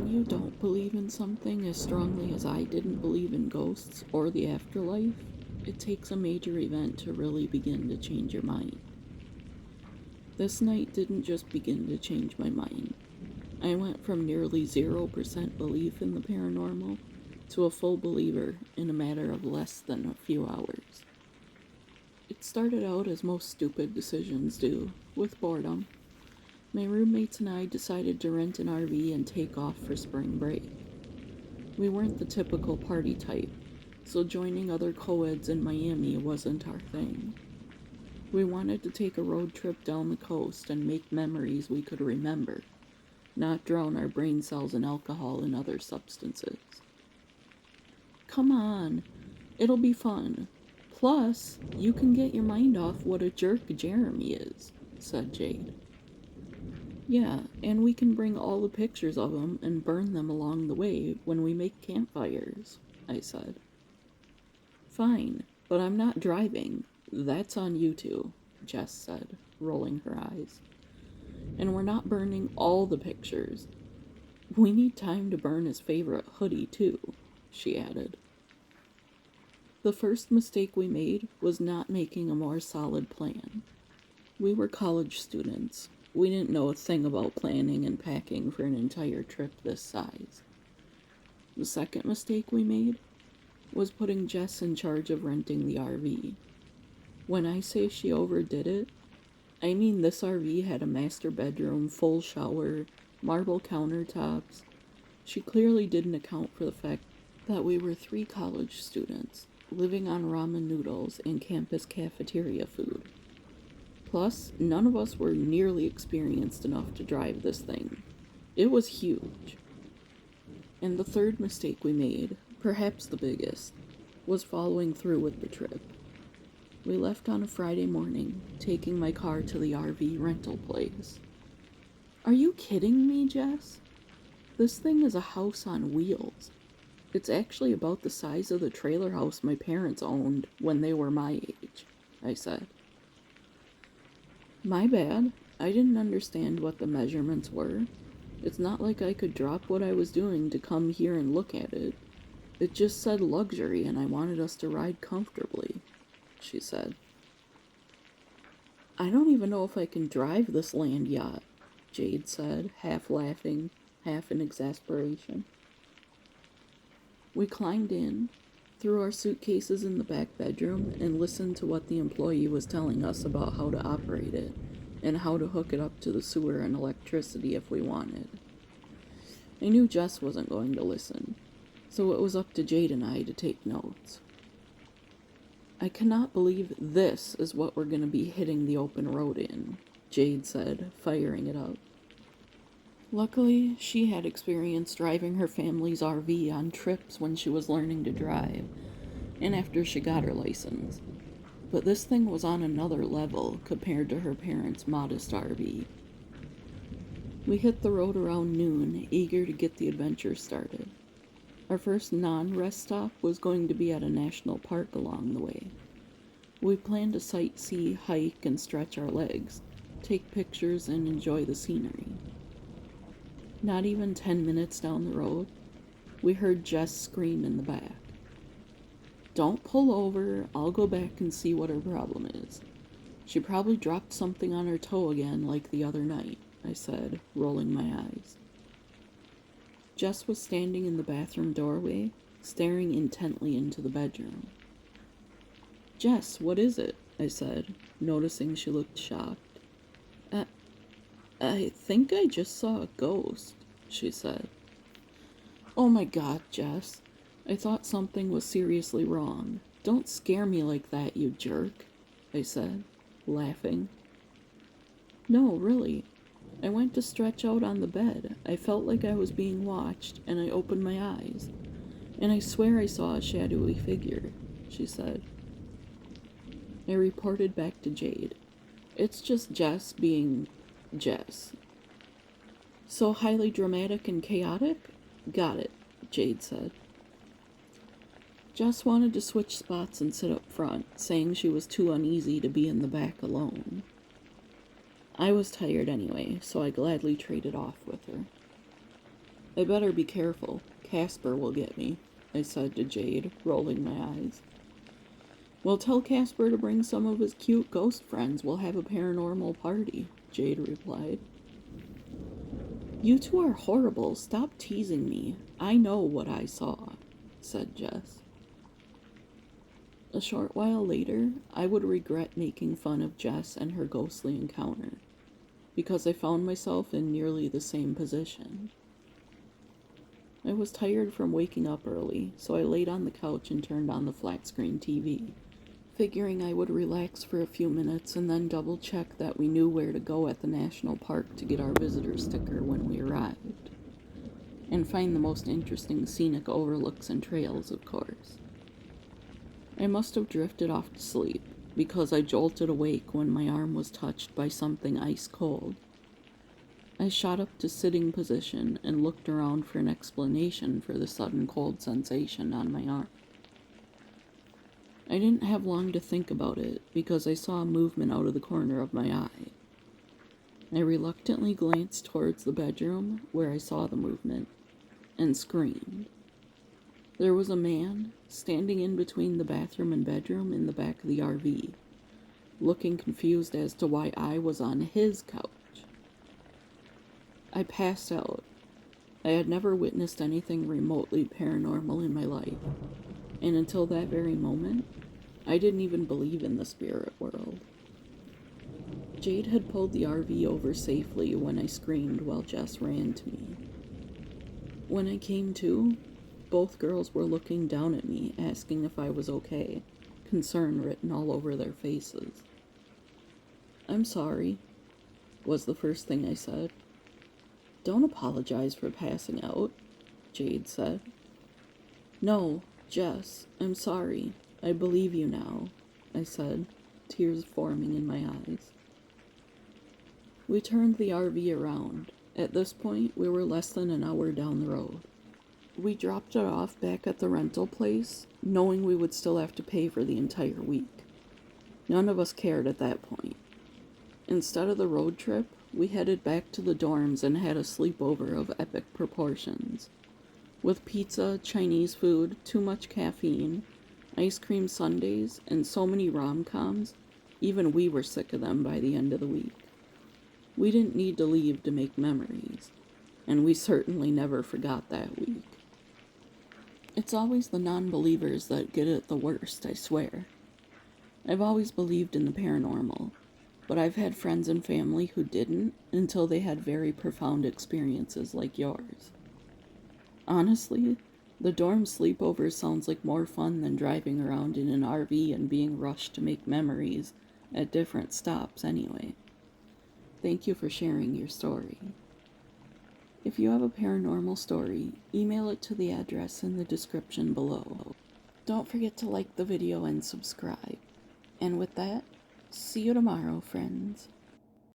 you don't believe in something as strongly as I didn't believe in ghosts or the afterlife, it takes a major event to really begin to change your mind. This night didn't just begin to change my mind. I went from nearly 0% belief in the paranormal to a full believer in a matter of less than a few hours. It started out as most stupid decisions do, with boredom. My roommates and I decided to rent an RV and take off for spring break. We weren't the typical party type, so joining other co-eds in Miami wasn't our thing. We wanted to take a road trip down the coast and make memories we could remember, not drown our brain cells in alcohol and other substances. Come on, it'll be fun. Plus, you can get your mind off what a jerk Jeremy is, said Jade. Yeah, and we can bring all the pictures of him and burn them along the way when we make campfires, I said. Fine, but I'm not driving. That's on you two, Jess said, rolling her eyes. And we're not burning all the pictures. We need time to burn his favorite hoodie, too, she added. The first mistake we made was not making a more solid plan. We were college students. We didn't know a thing about planning and packing for an entire trip this size. The second mistake we made was putting Jess in charge of renting the RV. When I say she overdid it, I mean this RV had a master bedroom, full shower, marble countertops. She clearly didn't account for the fact that we were 3 college students living on ramen noodles and campus cafeteria food. Plus, none of us were nearly experienced enough to drive this thing. It was huge. And the third mistake we made, perhaps the biggest, was following through with the trip. We left on a Friday morning, taking my car to the RV rental place. Are you kidding me, Jess? This thing is a house on wheels. It's actually about the size of the trailer house my parents owned when they were my age, I said. My bad. I didn't understand what the measurements were. It's not like I could drop what I was doing to come here and look at it. It just said luxury and I wanted us to ride comfortably, she said. I don't even know if I can drive this land yacht, Jade said, half laughing, half in exasperation. We climbed in, threw our suitcases in the back bedroom, and listened to what the employee was telling us about how to operate it, and how to hook it up to the sewer and electricity if we wanted. I knew Jess wasn't going to listen, so it was up to Jade and I to take notes. I cannot believe this is what we're going to be hitting the open road in, Jade said, firing it up. Luckily, she had experience driving her family's RV on trips when she was learning to drive, and after she got her license. But this thing was on another level compared to her parents' modest RV. We hit the road around noon, eager to get the adventure started. Our first non-rest stop was going to be at a national park along the way. We planned to sightsee, hike, and stretch our legs, take pictures, and enjoy the scenery. Not even 10 minutes down the road, we heard Jess scream in the back. Don't pull over, I'll go back and see what her problem is. She probably dropped something on her toe again like the other night, I said, rolling my eyes. Jess was standing in the bathroom doorway, staring intently into the bedroom. Jess, what is it? I said, noticing she looked shocked. I think I just saw a ghost, she said. Oh my God, Jess. I thought something was seriously wrong. Don't scare me like that, you jerk, I said, laughing. No, really. I went to stretch out on the bed. I felt like I was being watched, and I opened my eyes. And I swear I saw a shadowy figure, she said. I reported back to Jade. It's just Jess being Jess. So highly dramatic and chaotic? Got it, Jade said. Jess wanted to switch spots and sit up front, saying she was too uneasy to be in the back alone. I was tired anyway, so I gladly traded off with her. I better be careful. Casper will get me, I said to Jade, rolling my eyes. Well, tell Casper to bring some of his cute ghost friends. We'll have a paranormal party, Jade replied. You two are horrible. Stop teasing me. I know what I saw, said Jess. A short while later, I would regret making fun of Jess and her ghostly encounter, because I found myself in nearly the same position. I was tired from waking up early, so I laid on the couch and turned on the flat-screen TV, figuring I would relax for a few minutes and then double-check that we knew where to go at the national park to get our visitor sticker when we arrived, and find the most interesting scenic overlooks and trails, of course. I must have drifted off to sleep, because I jolted awake when my arm was touched by something ice cold. I shot up to sitting position and looked around for an explanation for the sudden cold sensation on my arm. I didn't have long to think about it, because I saw a movement out of the corner of my eye. I reluctantly glanced towards the bedroom where I saw the movement, and screamed. There was a man standing in between the bathroom and bedroom in the back of the RV, looking confused as to why I was on his couch. I passed out. I had never witnessed anything remotely paranormal in my life, and until that very moment, I didn't even believe in the spirit world. Jade had pulled the RV over safely when I screamed while Jess ran to me. When I came to, both girls were looking down at me, asking if I was okay, concern written all over their faces. I'm sorry, was the first thing I said. Don't apologize for passing out, Jade said. No, Jess, I'm sorry. I believe you now, I said, tears forming in my eyes. We turned the RV around. At this point, we were less than an hour down the road. We dropped it off back at the rental place, knowing we would still have to pay for the entire week. None of us cared at that point. Instead of the road trip, we headed back to the dorms and had a sleepover of epic proportions, with pizza, Chinese food, too much caffeine, ice cream sundaes, and so many rom-coms, even we were sick of them by the end of the week. We didn't need to leave to make memories, and we certainly never forgot that week. It's always the non-believers that get it the worst, I swear. I've always believed in the paranormal, but I've had friends and family who didn't until they had very profound experiences like yours. Honestly, the dorm sleepover sounds like more fun than driving around in an RV and being rushed to make memories at different stops anyway. Thank you for sharing your story. If you have a paranormal story, email it to the address in the description below. Don't forget to like the video and subscribe. And with that, see you tomorrow, friends.